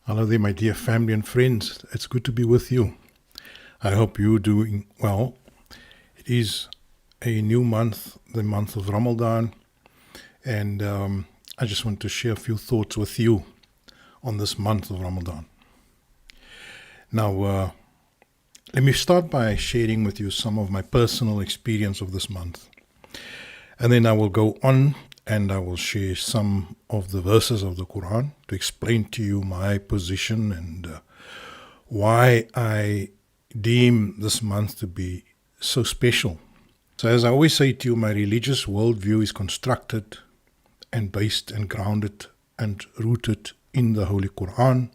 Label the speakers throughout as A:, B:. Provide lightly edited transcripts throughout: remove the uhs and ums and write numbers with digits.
A: Hello there, my dear family and friends. It's good to be with you. I hope you're doing well. It is a new month, the month of Ramadan, and I just want to share a few thoughts with you on this month of Ramadan. Now, let me start by sharing with you some of my personal experience of this month. And then I will go on and I will share some of the verses of the Qur'an to explain to you my position and why I deem this month to be so special. So as I always say to you, my religious worldview is constructed and based and grounded and rooted in the Holy Qur'an.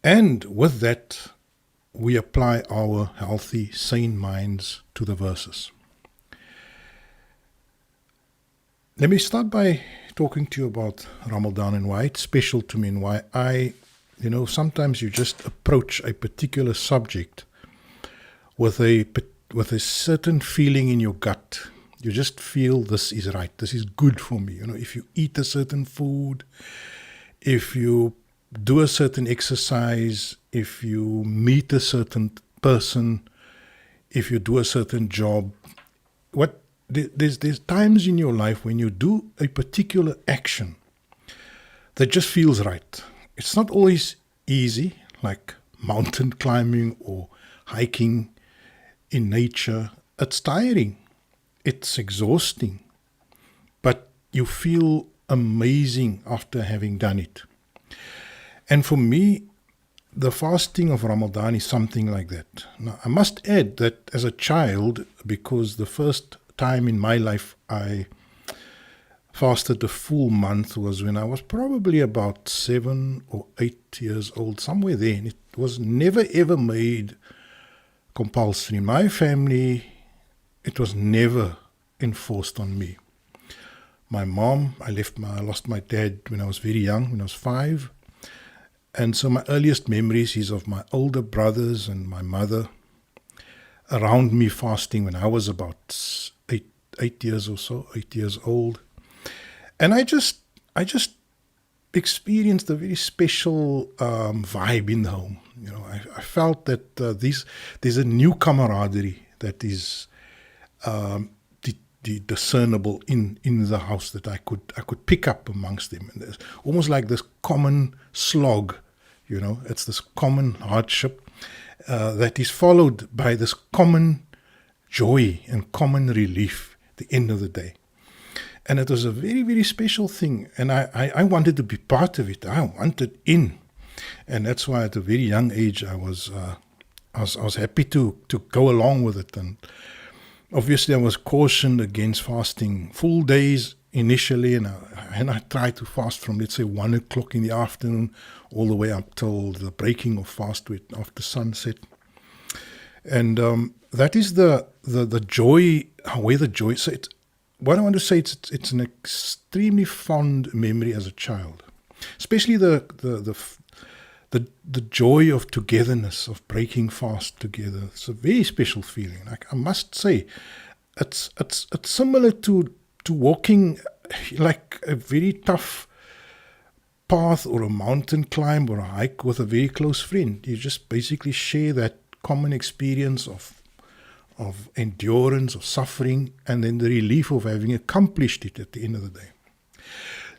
A: And with that, we apply our healthy, sane minds to the verses. Let me start by talking to you about Ramadan and why it's special to me and why sometimes you just approach a particular subject with a certain feeling in your gut. You just feel this is right, this is good for me. If you eat a certain food, if you do a certain exercise, if you meet a certain person, if you do a certain job, there's times in your life when you do a particular action that just feels right. It's not always easy, like mountain climbing or hiking in nature. It's tiring. It's exhausting. But you feel amazing after having done it. And for me, the fasting of Ramadan is something like that. Now, I must add that as a child, because the first time in my life I fasted a full month was when I was probably about 7 or 8 years old, somewhere there. And it was never ever made compulsory. In my family, it was never enforced on me. My mom, I lost my dad when I was very young, when I was 5. And so my earliest memories is of my older brothers and my mother around me fasting when I was about 8 years or so, 8 years old. And I just experienced a very special vibe in the home. I felt that there's a new camaraderie that is discernible in the house that I could pick up amongst them. And there's almost like this common slog, it's this common hardship that is followed by this common joy and common relief at the end of the day. And it was a very, very special thing. And I wanted to be part of it. I wanted in. And that's why at a very young age I was happy to go along with it. And obviously I was cautioned against fasting full days initially, and I tried to fast from, let's say, 1 o'clock in the afternoon all the way up till the breaking of fast after sunset. And that is the joy, where the joy. So what I want to say, it's an extremely fond memory as a child, especially the joy of togetherness, of breaking fast together. It's a very special feeling. I must say, it's similar to walking like a very tough path or a mountain climb or a hike with a very close friend. You just basically share that common experience of endurance, of suffering, and then the relief of having accomplished it at the end of the day.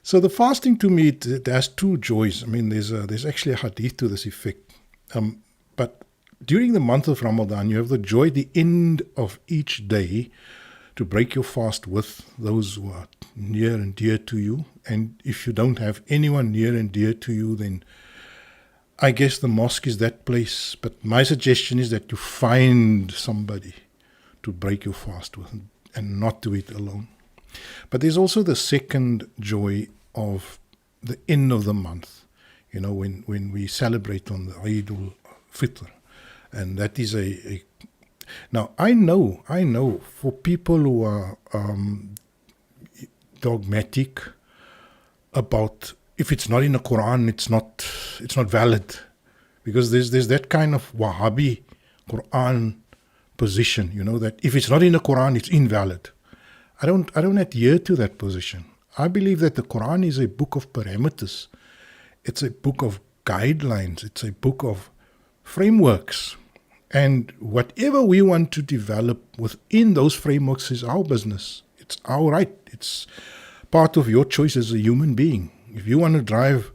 A: So the fasting, to me, it has two joys. I mean, there's actually a hadith to this effect. But during the month of Ramadan, you have the joy at the end of each day to break your fast with those who are near and dear to you. And if you don't have anyone near and dear to you, then I guess the mosque is that place. But my suggestion is that you find somebody to break your fast with and not do it alone. But there's also the second joy of the end of the month, when we celebrate on the Eid al-Fitr. And that is now I know for people who are dogmatic about, if it's not in the Quran, it's not valid, because there's that kind of Wahhabi Quran position, that if it's not in the Quran, it's invalid. I don't adhere to that position. I believe that the Quran is a book of parameters. It's a book of guidelines. It's a book of frameworks. And whatever we want to develop within those frameworks is our business. It's our right. It's part of your choice as a human being. If you want to drive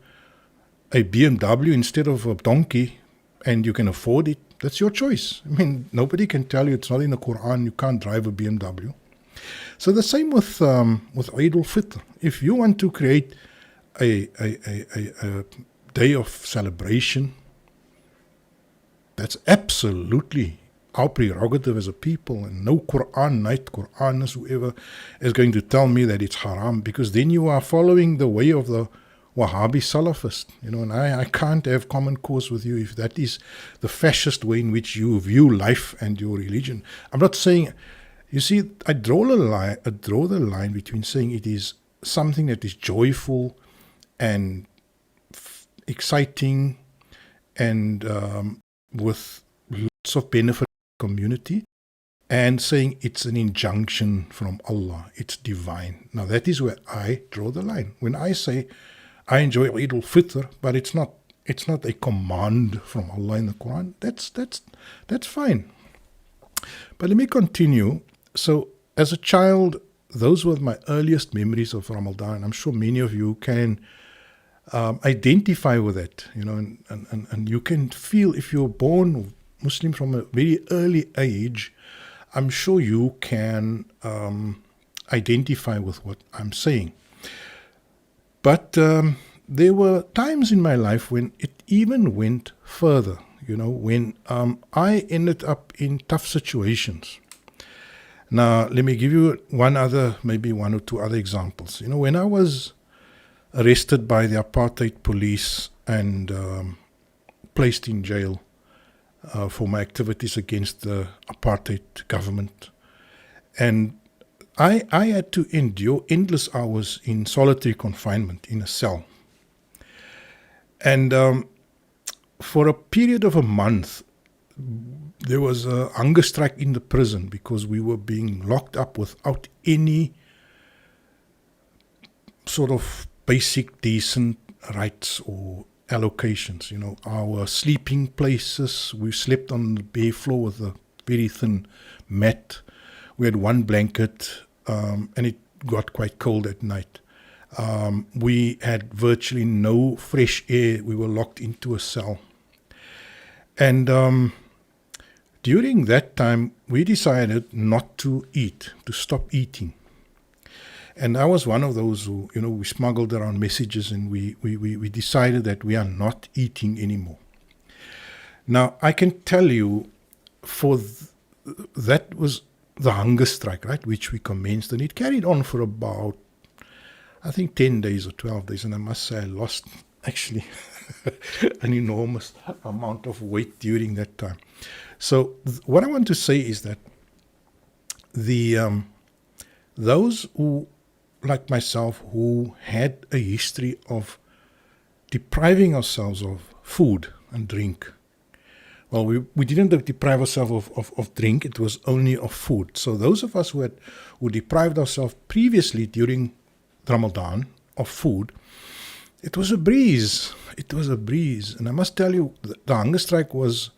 A: a BMW instead of a donkey and you can afford it, that's your choice. I mean, nobody can tell you it's not in the Qur'an, you can't drive a BMW. So the same with Eid al-Fitr. If you want to create a day of celebration, that's absolutely our prerogative as a people, and no Qur'an Qur'anist, whoever is going to tell me that it's haram, because then you are following the way of the Wahhabi Salafist, and I can't have common cause with you if that is the fascist way in which you view life and your religion. I'm not saying, you see, I draw the line between saying it is something that is joyful and exciting and with lots of benefit to the community, and saying it's an injunction from Allah, it's divine. Now that is where I draw the line. When I say I enjoy Eid al-Fitr, but it's not a command from Allah in the Quran, that's fine. But let me continue. So as a child, those were my earliest memories of Ramadan. I'm sure many of you can identify with that, and you can feel, if you're born Muslim from a very early age, I'm sure you can identify with what I'm saying. But there were times in my life when it even went further, when I ended up in tough situations. Now, let me give you maybe one or two other examples. When I was arrested by the apartheid police and placed in jail for my activities against the apartheid government, and I had to endure endless hours in solitary confinement in a cell. And for a period of a month, there was a hunger strike in the prison because we were being locked up without any sort of basic decent rights or allocations. Our sleeping places, we slept on the bare floor with a very thin mat. We had one blanket, and it got quite cold at night. We had virtually no fresh air. We were locked into a cell. And during that time, we decided not to eat, to stop eating. And I was one of those who, we smuggled around messages, and we decided that we are not eating anymore. Now, I can tell you, that was the hunger strike, right, which we commenced, and it carried on for about, I think, 10 days or 12 days, and I must say I lost, actually, an enormous amount of weight during that time. So what I want to say is that those who, like myself, who had a history of depriving ourselves of food and drink. Well, we didn't deprive ourselves of drink, it was only of food. So those of us who deprived ourselves previously during Ramadan of food, it was a breeze. It was a breeze. And I must tell you, the hunger strike was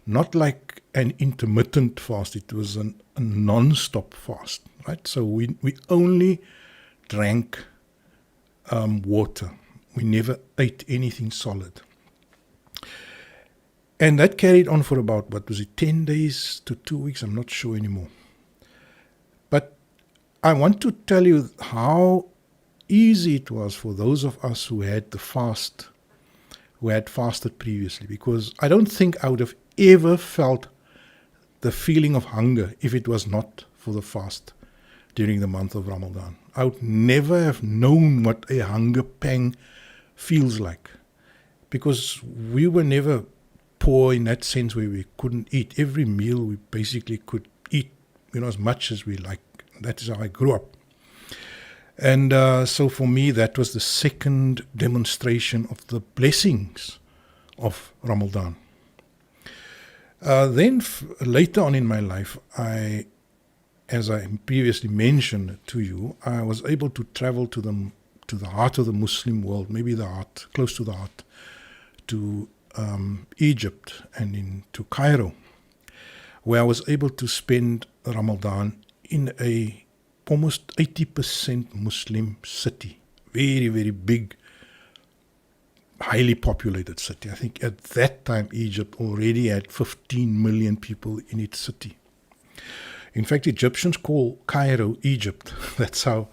A: not like an intermittent fast, it was a non-stop fast, right? So we only drank water. We never ate anything solid. And that carried on for about, 10 days to 2 weeks? I'm not sure anymore. But I want to tell you how easy it was for those of us who had fasted previously, because I don't think I would have ever felt the feeling of hunger if it was not for the fast during the month of Ramadan. I would never have known what a hunger pang feels like, because we were never poor in that sense where we couldn't eat. Every meal we basically could eat, as much as we like. That is how I grew up. And so for me, that was the second demonstration of the blessings of Ramadan. Then later on in my life, as I previously mentioned to you, I was able to travel to the heart of the Muslim world, maybe the heart, close to the heart, into Egypt and into Cairo, where I was able to spend Ramadan in a almost 80% Muslim city. Very, very big, highly populated city. I think at that time Egypt already had 15 million people in its city. In fact, Egyptians call Cairo Egypt. That's how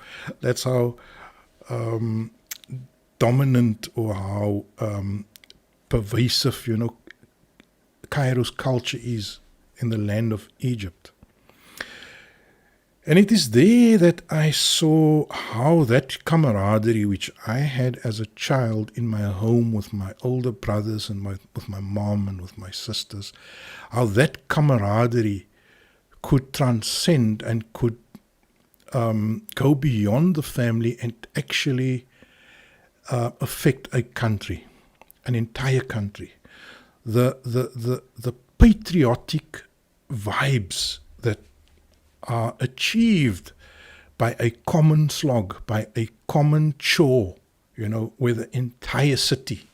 A: dominant or how pervasive, Cairo's culture is in the land of Egypt. And it is there that I saw how that camaraderie which I had as a child in my home with my older brothers and with my mom and with my sisters, how that camaraderie could transcend and could go beyond the family and actually affect a country, an entire country. The patriotic vibes that are achieved by a common slog, by a common chore, where the entire city,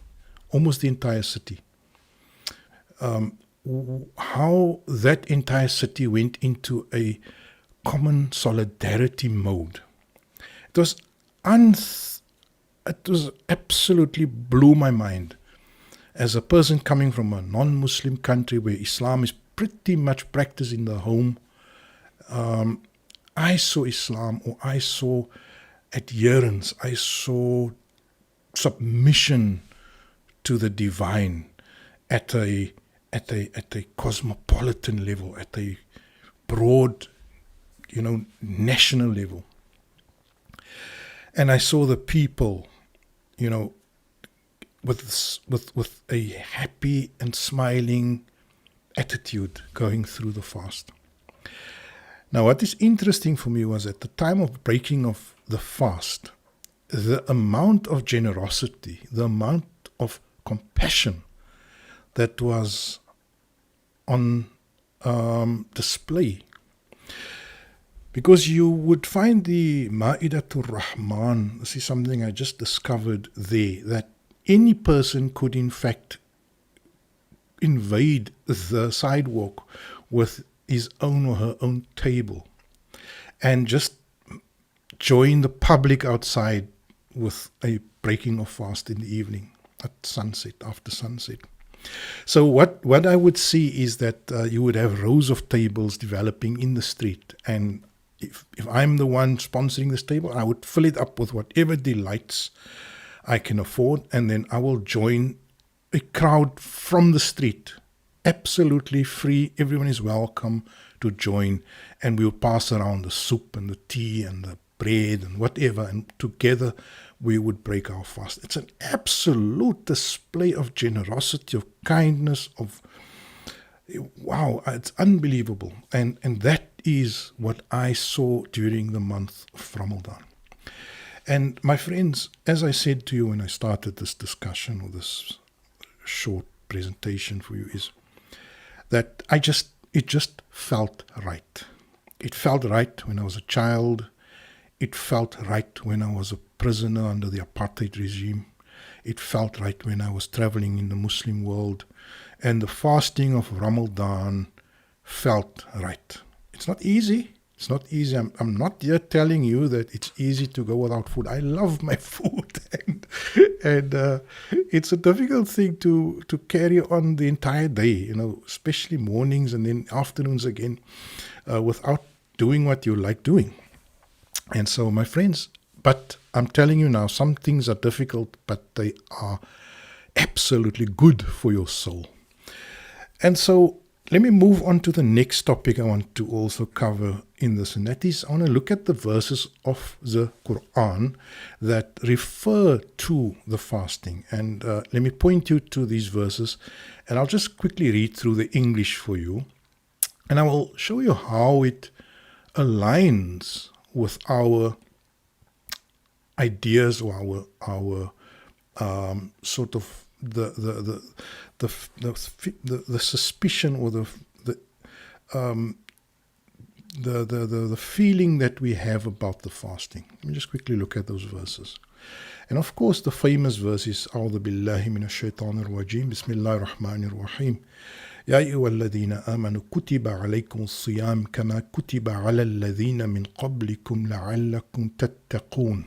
A: almost the entire city, how that entire city went into a common solidarity mode. It was absolutely blew my mind. As a person coming from a non-Muslim country where Islam is pretty much practiced in the home, I saw Islam, or I saw adherence, I saw submission to the divine at a cosmopolitan level, at a broad, national level. And I saw the people, with a happy and smiling attitude going through the fast. Now, what is interesting for me was at the time of breaking of the fast, the amount of generosity, the amount of compassion that was on display. Because you would find the Ma'idatul Rahman, this is something I just discovered there, that any person could in fact invade the sidewalk with his own or her own table and just join the public outside with a breaking of fast in the evening at sunset, after sunset. So what I would see is that you would have rows of tables developing in the street, and if I'm the one sponsoring this table, I would fill it up with whatever delights I can afford, and then I will join a crowd from the street, absolutely free. Everyone is welcome to join, and we'll pass around the soup and the tea and the bread and whatever, and together we would break our fast. It's an absolute display of generosity, of kindness, wow, it's unbelievable. And that is what I saw during the month of Ramadan. And my friends, as I said to you when I started this discussion or this short presentation for you, is that it just felt right. It felt right when I was a child. It felt right when I was a prisoner under the apartheid regime. It felt right when I was traveling in the Muslim world. And the fasting of Ramadan felt right. It's not easy. It's not easy. I'm not here telling you that it's easy to go without food. I love my food, and it's a difficult thing to carry on the entire day, especially mornings and then afternoons again, without doing what you like doing. And so, my friends, but I'm telling you now, some things are difficult, but they are absolutely good for your soul. And so, let me move on to the next topic I want to also cover in this, and that is I want to look at the verses of the Qur'an that refer to the fasting. And let me point you to these verses, and I'll just quickly read through the English for you, and I will show you how it aligns with our ideas or our sort of the suspicion or the feeling that we have about the fasting. Let me just quickly look at those verses. And of course, the famous verse is أعوذ بالله من الشيطان الرجيم بسم الله الرحمن الرحيم يا أيها الذين آمنوا كتب عليكم الصيام كما كتب على الذين من قبلكم لعلكم تتقون.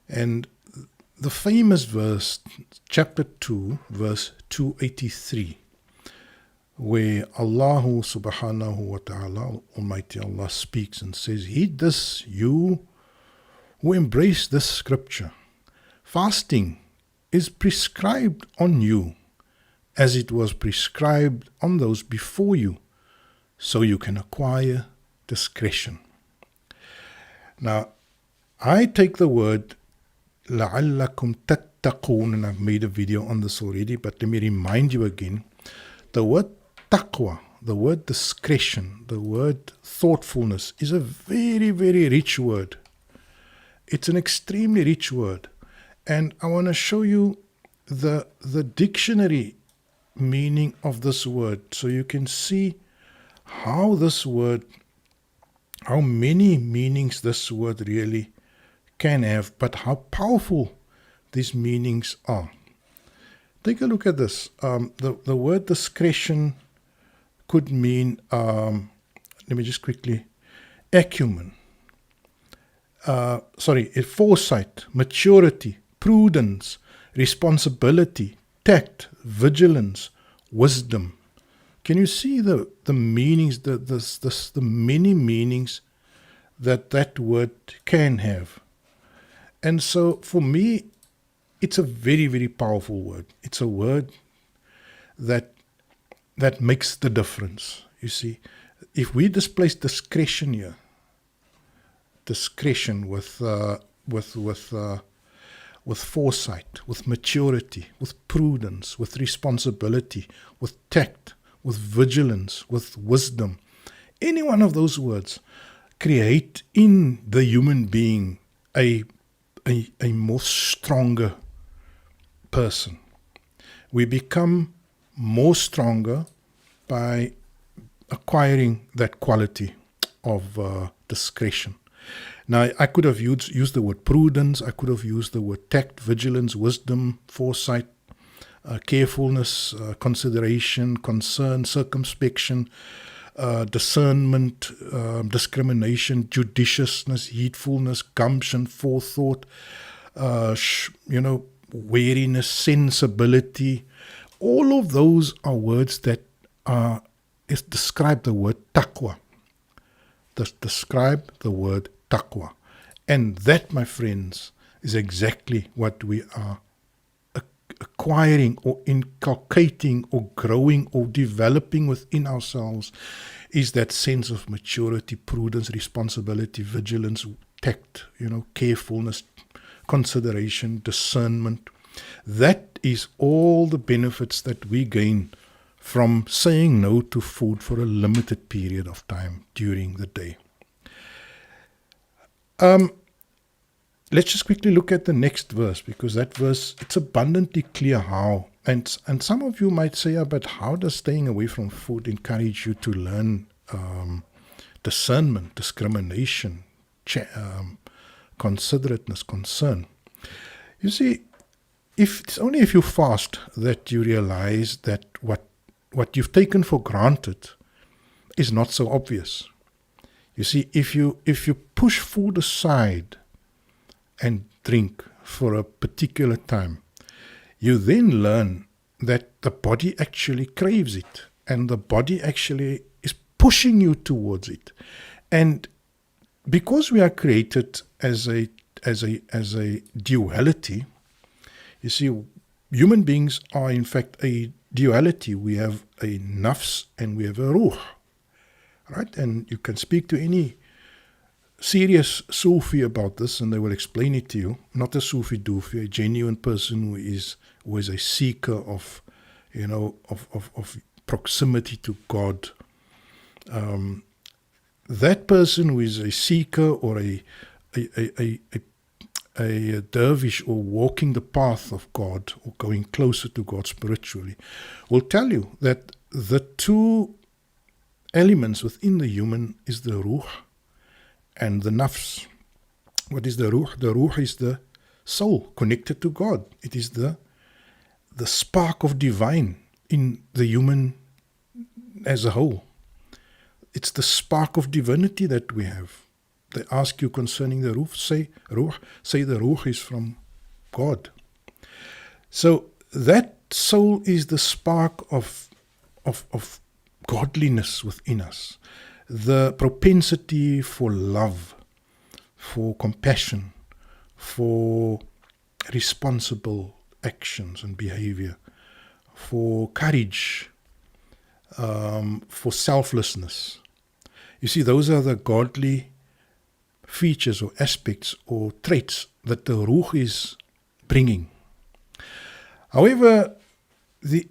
A: And the famous verse, chapter 2, verse 283, where Allah subhanahu wa ta'ala, Almighty Allah, speaks and says, heed this, you who embrace this scripture. Fasting is prescribed on you as it was prescribed on those before you, so you can acquire discretion. Now, I take the word لَعَلَّكُمْ تَتَّقُونَ, and I've made a video on this already, but let me remind you again. The word taqwa, the word discretion, the word thoughtfulness is a very, very rich word. It's an extremely rich word. And I want to show you the dictionary meaning of this word, so you can see how this word, how many meanings this word really can have, but how powerful these meanings are. Take a look at this. The word discretion could mean, let me just quickly, acumen, foresight, maturity, prudence, responsibility, tact, vigilance, wisdom. Can you see the meanings, the many meanings that word can have? And so for me, it's a very, very powerful word. It's a word that makes the difference. You see, if we displace discretion here, discretion with foresight, with maturity, with prudence, with responsibility, with tact, with vigilance, with wisdom, any one of those words create in the human being a more stronger person. We become more stronger by acquiring that quality of discretion. Now, I could have used the word prudence, I could have used the word tact, vigilance, wisdom, foresight, carefulness, consideration, concern, circumspection, discernment, discrimination, judiciousness, heedfulness, gumption, forethought, wariness, sensibility. All of those are words that describe the word taqwa. Describe the word taqwa. And that, my friends, is exactly what we are acquiring or inculcating or growing or developing within ourselves, is that sense of maturity, prudence, responsibility, vigilance, tact, carefulness, consideration, discernment. That is all the benefits that we gain from saying no to food for a limited period of time during the day. Let's just quickly look at the next verse, because that verse, it's abundantly clear how. And some of you might say, but how does staying away from food encourage you to learn discernment, discrimination, considerateness, concern? You see, it's only if you fast that you realize that what you've taken for granted is not so obvious. You see, if you push food aside and drink for a particular time, you then learn that the body actually craves it, and the body actually is pushing you towards it. And because we are created as a duality, you see, human beings are in fact a duality. We have a nafs and we have a ruh, right? And you can speak to any serious Sufi about this and they will explain it to you. Not a Sufi doofy, a genuine person who is a seeker of proximity to God. That person who is a seeker or a dervish or walking the path of God or going closer to God spiritually will tell you that the two elements within the human is the ruh and the nafs. What is the ruh? The ruh is the soul connected to God. It is the spark of divine in the human as a whole. It's the spark of divinity that we have. They ask you concerning the ruh, say the ruh is from God. So that soul is the spark of godliness within us. The propensity for love, for compassion, for responsible actions and behavior, for courage, for selflessness. You see, those are the godly features or aspects or traits that the ruh is bringing. However, the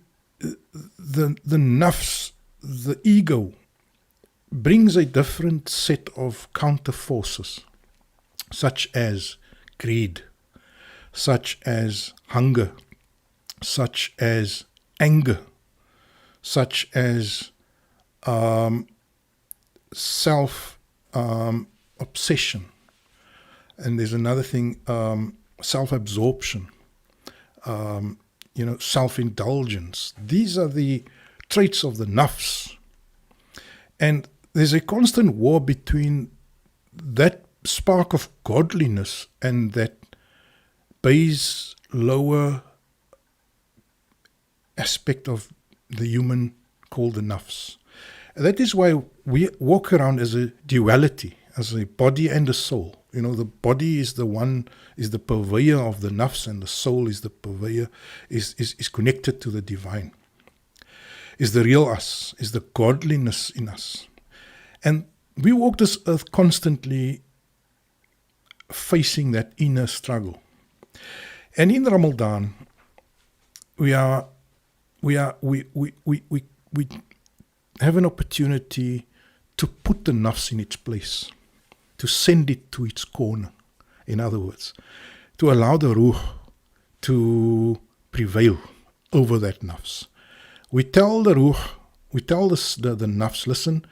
A: nafs, the ego, brings a different set of counter forces, such as greed, such as hunger, such as anger, such as self-obsession. And there's another thing, self-absorption, self-indulgence. These are the traits of the nafs. And there's a constant war between that spark of godliness and that base, lower aspect of the human called the nafs. And that is why we walk around as a duality, as a body and a soul. The body is the purveyor of the nafs, and the soul is the purveyor, is connected to the divine, is the real us, is the godliness in us. And we walk this earth constantly facing that inner struggle. And in Ramadan, we have an opportunity to put the nafs in its place, to send it to its corner. In other words, to allow the ruh to prevail over that nafs. We tell the ruh, we tell the nafs, listen,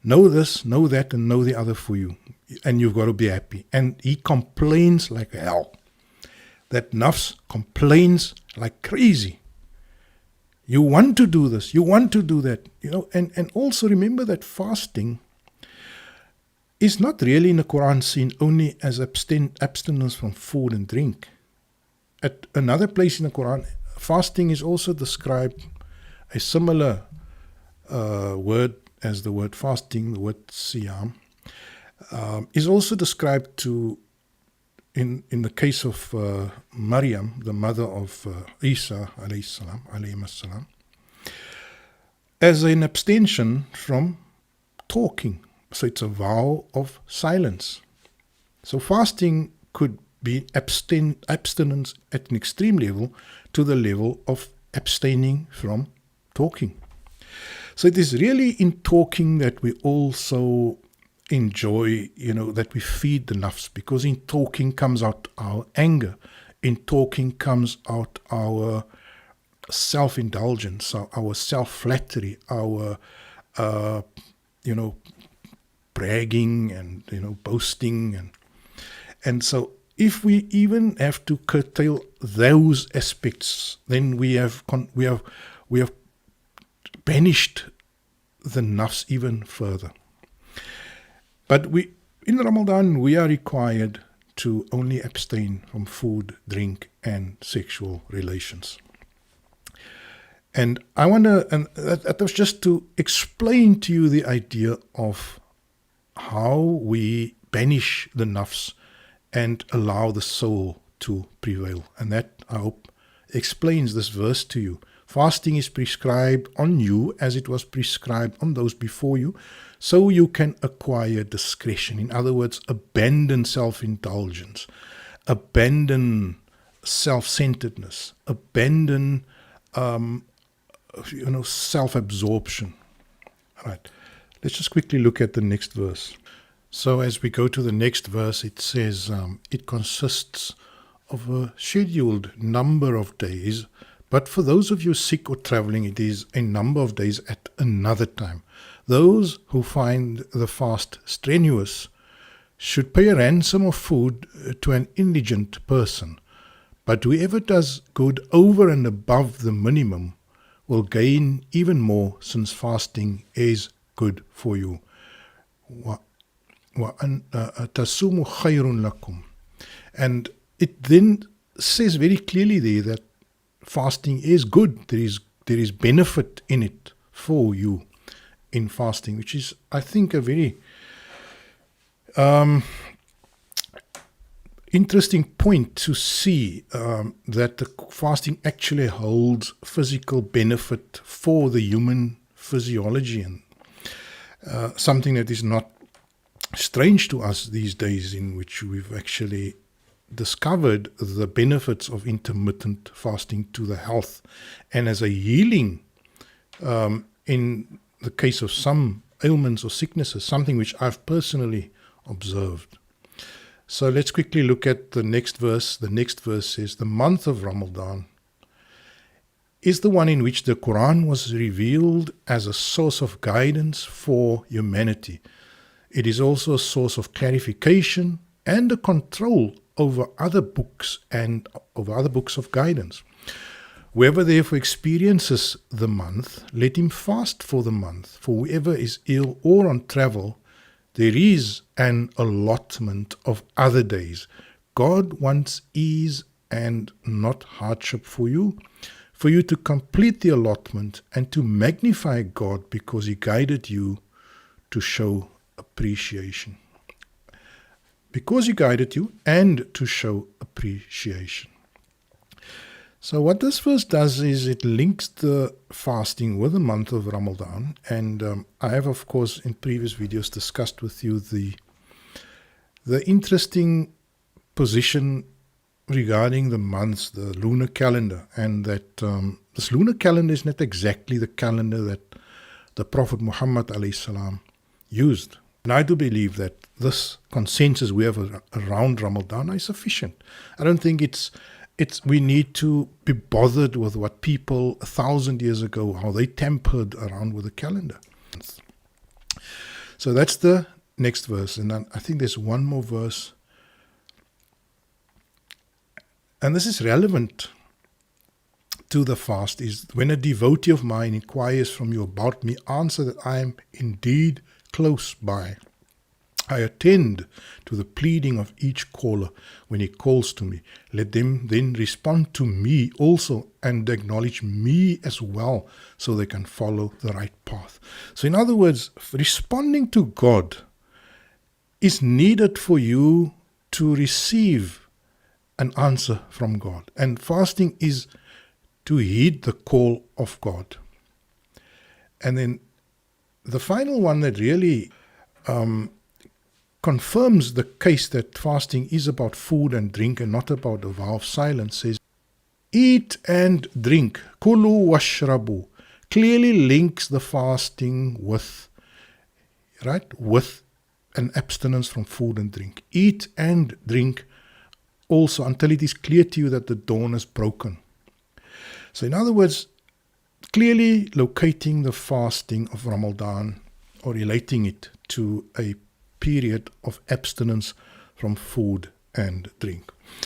A: know this, know that, and know the other for you. And you've got to be happy. And he complains like hell. That nafs complains like crazy. You want to do this, you want to do that. And also remember that fasting is not really in the Quran seen only as abstinence from food and drink. At another place in the Quran, fasting is also described, a similar word as the word fasting, the word siyam, is also described to, in the case of Maryam, the mother of Isa, alayhi salam, as an abstention from talking. So it's a vow of silence. So fasting could be abstinence at an extreme level to the level of abstaining from talking. So it is really in talking that we also enjoy, that we feed the nafs, because in talking comes out our anger. In talking comes out our self-indulgence, our self-flattery, our, bragging and, boasting. And so if we even have to curtail those aspects, then we have banished the nafs even further. But in Ramadan, we are required to only abstain from food, drink, and sexual relations. And I wonder, and that was just to explain to you the idea of how we banish the nafs and allow the soul to prevail. And that, I hope, explains this verse to you. Fasting is prescribed on you as it was prescribed on those before you, so you can acquire discretion. In other words, abandon self-indulgence, abandon self-centeredness, abandon self-absorption. All right, let's just quickly look at the next verse. So as we go to the next verse, it says it consists of a scheduled number of days, but for those of you sick or traveling, it is a number of days at another time. Those who find the fast strenuous should pay a ransom of food to an indigent person, but whoever does good over and above the minimum will gain even more, since fasting is good for you. تَصُومُ خَيْرٌ لَكُمْ. And it then says very clearly there that fasting is good. There is benefit in it for you in fasting, which is, I think, a very interesting point to see, that the fasting actually holds physical benefit for the human physiology, and something that is not strange to us these days, in which we've actually discovered the benefits of intermittent fasting to the health and as a healing in the case of some ailments or sicknesses, something which I've personally observed. So let's quickly look at the next verse. The next verse says, the month of Ramadan is the one in which the Qur'an was revealed as a source of guidance for humanity. It is also a source of clarification and a control over other books and over other books of guidance. Whoever therefore experiences the month, let him fast for the month. For whoever is ill or on travel, there is an allotment of other days. God wants ease and not hardship for you to complete the allotment and to magnify God because He guided you to show appreciation. Because He guided you and to show appreciation. So what this verse does is it links the fasting with the month of Ramadan, and I have, of course, in previous videos discussed with you the interesting position regarding the months, the lunar calendar, and that this lunar calendar is not exactly the calendar that the Prophet Muhammad ﷺ used. And I do believe that this consensus we have around Ramadan is sufficient. I don't think we need to be bothered with what people 1,000 years ago, how they tampered around with the calendar. So that's the next verse. And then I think there's one more verse. And this is relevant to the fast, is when a devotee of mine inquires from you about me, answer that I am indeed close by. I attend to the pleading of each caller when he calls to me. Let them then respond to me also and acknowledge me as well so they can follow the right path. So in other words, responding to God is needed for you to receive an answer from God. And fasting is to heed the call of God. And then the final one that really confirms the case that fasting is about food and drink and not about a vow of silence says, eat and drink, kulu washrabu, clearly links the fasting with an abstinence from food and drink. Eat and drink also until it is clear to you that the dawn is broken. So in other words, clearly locating the fasting of Ramadan or relating it to a period of abstinence from food and drink.